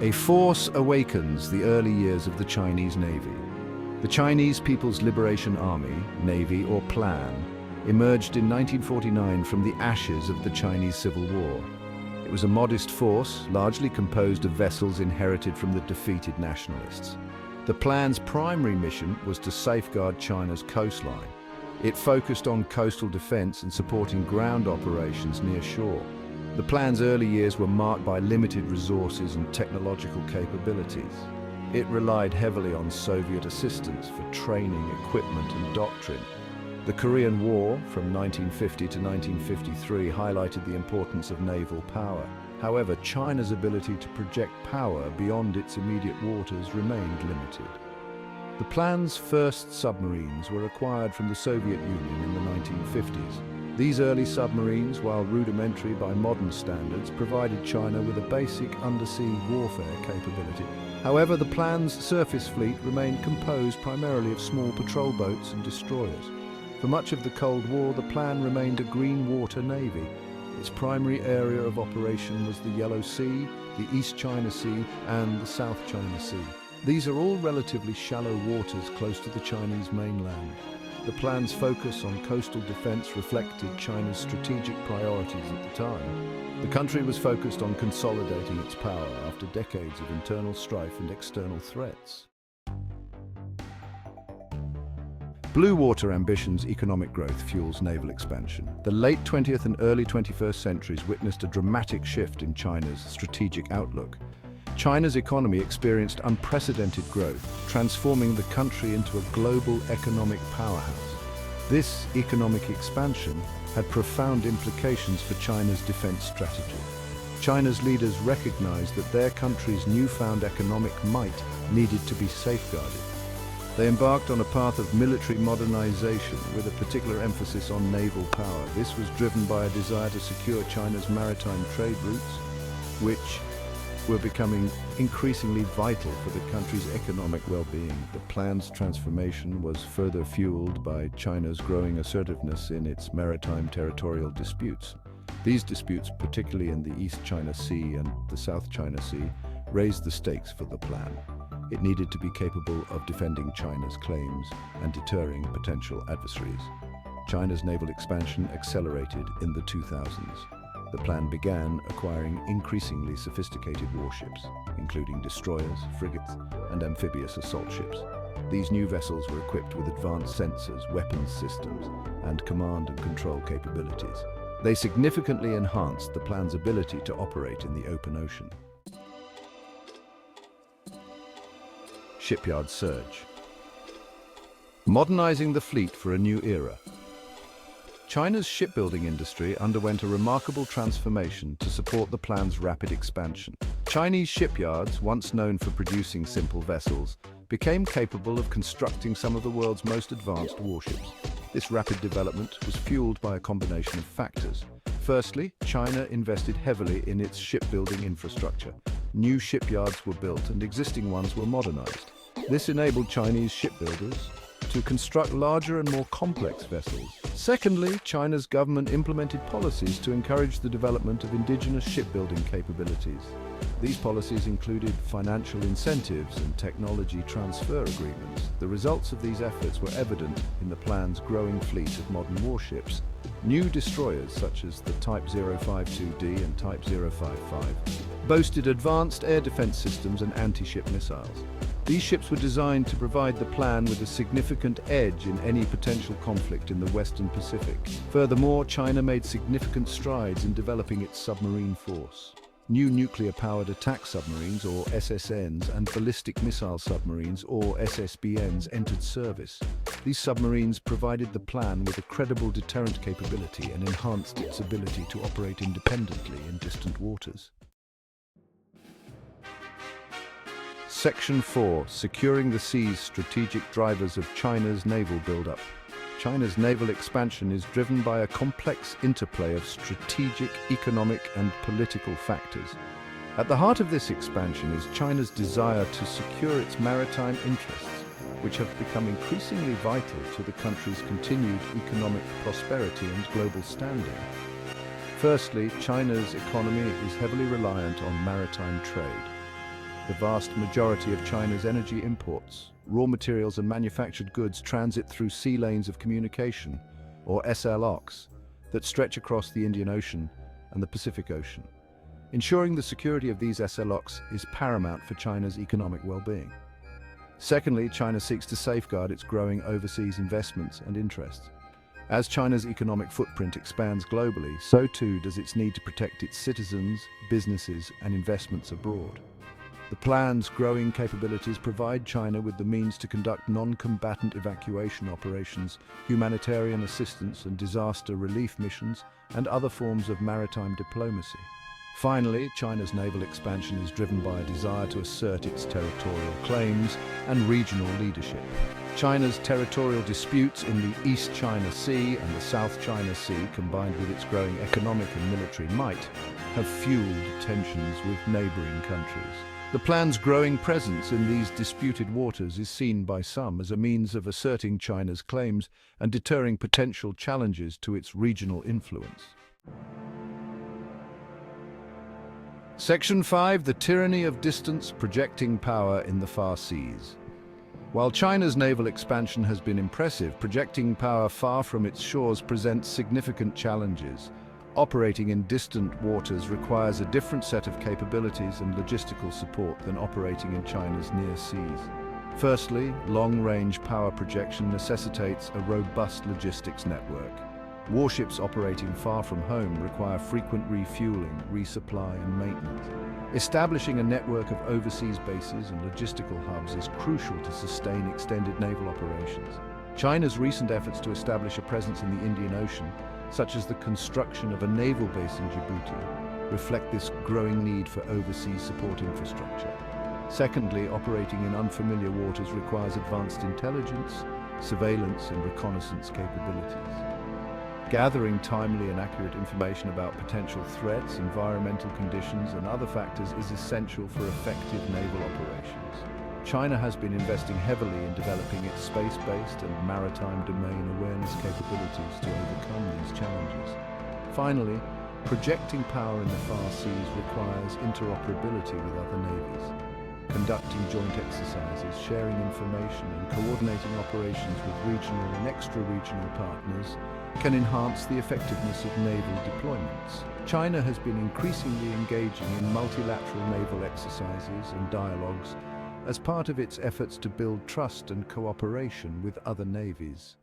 A force awakens the early years of the Chinese Navy. The Chinese People's Liberation Army, Navy or Plan, emerged in 1949 from the ashes of the Chinese Civil War. It was a modest force, largely composed of vessels inherited from the defeated nationalists. The Plan's primary mission was to safeguard China's coastline. It focused on coastal defense and supporting ground operations near shore. The Plan's early years were marked by limited resources and technological capabilities. It relied heavily on Soviet assistance for training, equipment, and doctrine. The Korean War, from 1950 to 1953, highlighted the importance of naval power. However, China's ability to project power beyond its immediate waters remained limited. The Plan's first submarines were acquired from the Soviet Union in the 1950s. These early submarines, while rudimentary by modern standards, provided China with a basic undersea warfare capability. However, the Plan's surface fleet remained composed primarily of small patrol boats and destroyers. For much of the Cold War, the Plan remained a green water navy. Its primary area of operation was the Yellow Sea, the East China Sea, and the South China Sea. These are all relatively shallow waters close to the Chinese mainland. The Plan's focus on coastal defense reflected China's strategic priorities at the time. The country was focused on consolidating its power after decades of internal strife and external threats. Blue water ambitions' economic growth fuels naval expansion. The late 20th and early 21st centuries witnessed a dramatic shift in China's strategic outlook. China's economy experienced unprecedented growth, transforming the country into a global economic powerhouse. This economic expansion had profound implications for China's defense strategy. China's leaders recognized that their country's newfound economic might needed to be safeguarded. They embarked on a path of military modernization with a particular emphasis on naval power. This was driven by a desire to secure China's maritime trade routes, which were becoming increasingly vital for the country's economic well-being. The Plan's transformation was further fueled by China's growing assertiveness in its maritime territorial disputes. These disputes, particularly in the East China Sea and the South China Sea, raised the stakes for the Plan. It needed to be capable of defending China's claims and deterring potential adversaries. China's naval expansion accelerated in the 2000s. The Plan began acquiring increasingly sophisticated warships, including destroyers, frigates, and amphibious assault ships. These new vessels were equipped with advanced sensors, weapons systems, and command and control capabilities. They significantly enhanced the Plan's ability to operate in the open ocean. Shipyard surge. Modernizing the fleet for a new era. China's shipbuilding industry underwent a remarkable transformation to support the Plan's rapid expansion. Chinese shipyards, once known for producing simple vessels, became capable of constructing some of the world's most advanced warships. This rapid development was fueled by a combination of factors. Firstly, China invested heavily in its shipbuilding infrastructure. New shipyards were built and existing ones were modernized. This enabled Chinese shipbuilders to construct larger and more complex vessels. Secondly, China's government implemented policies to encourage the development of indigenous shipbuilding capabilities. These policies included financial incentives and technology transfer agreements. The results of these efforts were evident in the Plan's growing fleet of modern warships. New destroyers, such as the Type 052D and Type 055, boasted advanced air defense systems and anti-ship missiles. These ships were designed to provide the Plan with a significant edge in any potential conflict in the Western Pacific. Furthermore, China made significant strides in developing its submarine force. New nuclear-powered attack submarines, or SSNs, and ballistic missile submarines, or SSBNs, entered service. These submarines provided the Plan with a credible deterrent capability and enhanced its ability to operate independently in distant waters. Section 4. Securing the seas: strategic drivers of China's naval buildup. China's naval expansion is driven by a complex interplay of strategic, economic, and political factors. At the heart of this expansion is China's desire to secure its maritime interests, which have become increasingly vital to the country's continued economic prosperity and global standing. Firstly, China's economy is heavily reliant on maritime trade. The vast majority of China's energy imports, raw materials and manufactured goods transit through sea lanes of communication, or SLOCs, that stretch across the Indian Ocean and the Pacific Ocean. Ensuring the security of these SLOCs is paramount for China's economic well-being. Secondly, China seeks to safeguard its growing overseas investments and interests. As China's economic footprint expands globally, so too does its need to protect its citizens, businesses, and investments abroad. The plan's growing capabilities provide China with the means to conduct non-combatant evacuation operations, humanitarian assistance and disaster relief missions, and other forms of maritime diplomacy. Finally, China's naval expansion is driven by a desire to assert its territorial claims and regional leadership. China's territorial disputes in the East China Sea and the South China Sea, combined with its growing economic and military might, have fueled tensions with neighboring countries. The plan's growing presence in these disputed waters is seen by some as a means of asserting China's claims and deterring potential challenges to its regional influence. Section 5. The tyranny of distance, projecting power in the far seas. While China's naval expansion has been impressive, projecting power far from its shores presents significant challenges. Operating in distant waters requires a different set of capabilities and logistical support than operating in China's near seas. Firstly, long-range power projection necessitates a robust logistics network. Warships operating far from home require frequent refueling, resupply, and maintenance. Establishing a network of overseas bases and logistical hubs is crucial to sustain extended naval operations. China's recent efforts to establish a presence in the Indian Ocean, such as the construction of a naval base in Djibouti, reflect this growing need for overseas support infrastructure. Secondly, operating in unfamiliar waters requires advanced intelligence, surveillance, and reconnaissance capabilities. Gathering timely and accurate information about potential threats, environmental conditions, and other factors is essential for effective naval operations. China has been investing heavily in developing its space-based and maritime domain awareness capabilities to overcome these challenges. Finally, projecting power in the far seas requires interoperability with other navies. Conducting joint exercises, sharing information, and coordinating operations with regional and extra-regional partners can enhance the effectiveness of naval deployments. China has been increasingly engaging in multilateral naval exercises and dialogues as part of its efforts to build trust and cooperation with other navies.